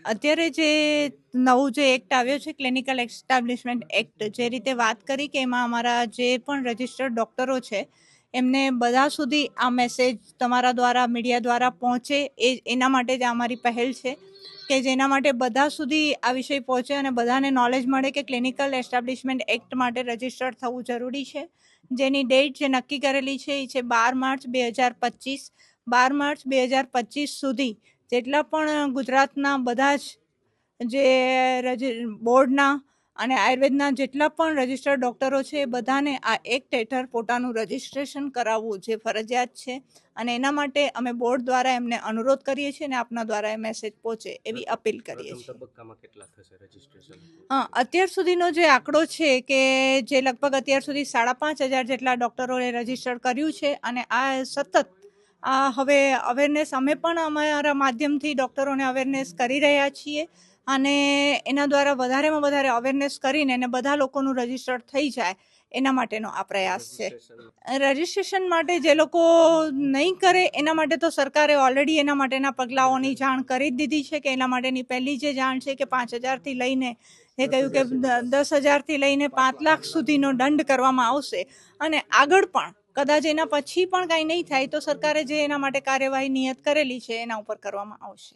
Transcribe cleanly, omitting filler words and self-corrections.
અત્યારે જે નવું જે એક્ટ આવ્યો છે ક્લિનિકલ એસ્ટાબ્લિશમેન્ટ એક્ટ, જે રીતે વાત કરી કે એમાં અમારા જે પણ રજિસ્ટર્ડ ડૉક્ટરો છે એમને બધા સુધી આ મેસેજ તમારા દ્વારા મીડિયા દ્વારા પહોંચે એના માટે જ અમારી પહેલ છે કે જેના માટે બધા સુધી આ વિષય પહોંચે અને બધાને નોલેજ મળે કે ક્લિનિકલ એસ્ટાબ્લિશમેન્ટ એક્ટ માટે રજિસ્ટર્ડ થવું જરૂરી છે. જેની ડેટ જે નક્કી કરેલી છે એ છે 12 માર્ચ 2025. 12 માર્ચ 2025 સુધી જેટલા પણ ગુજરાતના બધા જ જે બોર્ડના અને આયુર્વેદના જેટલા પણ રજિસ્ટર્ડ ડૉક્ટરો છે એ બધાને આ એક્ટ હેઠળ પોતાનું રજિસ્ટ્રેશન કરાવવું જે ફરજિયાત છે અને એના માટે અમે બોર્ડ દ્વારા એમને અનુરોધ કરીએ છીએ અને આપના દ્વારા એ મેસેજ પહોંચે એવી અપીલ કરીએ છીએ. અત્યાર સુધીનો જે આંકડો છે કે જે લગભગ અત્યાર સુધી 5,500 જેટલા ડૉક્ટરોએ રજિસ્ટર કર્યું છે અને આ સતત હવે અવેરનેસ અમે પણ અમારા માધ્યમથી ડૉક્ટરોને અવેરનેસ કરી રહ્યા છીએ અને એના દ્વારા વધારેમાં વધારે અવેરનેસ કરીને અને બધા લોકોનું રજિસ્ટર થઈ જાય એના માટેનો આ પ્રયાસ છે. રજિસ્ટ્રેશન માટે જે લોકો નહીં કરે એના માટે તો સરકારે ઓલરેડી એના માટેના પગલાઓની જાણ કરી જ દીધી છે કે એના માટેની પહેલી જે જાણ છે કે 5,000થી લઈને એ કહ્યું કે 10,000થી લઈને 5 લાખ સુધીનો દંડ કરવામાં આવશે અને આગળ પણ કદાચ એના પછી પણ કાંઈ નહીં થાય તો સરકારે જે એના માટે કાર્યવાહી નિયત કરેલી છે એના ઉપર કરવામાં આવશે.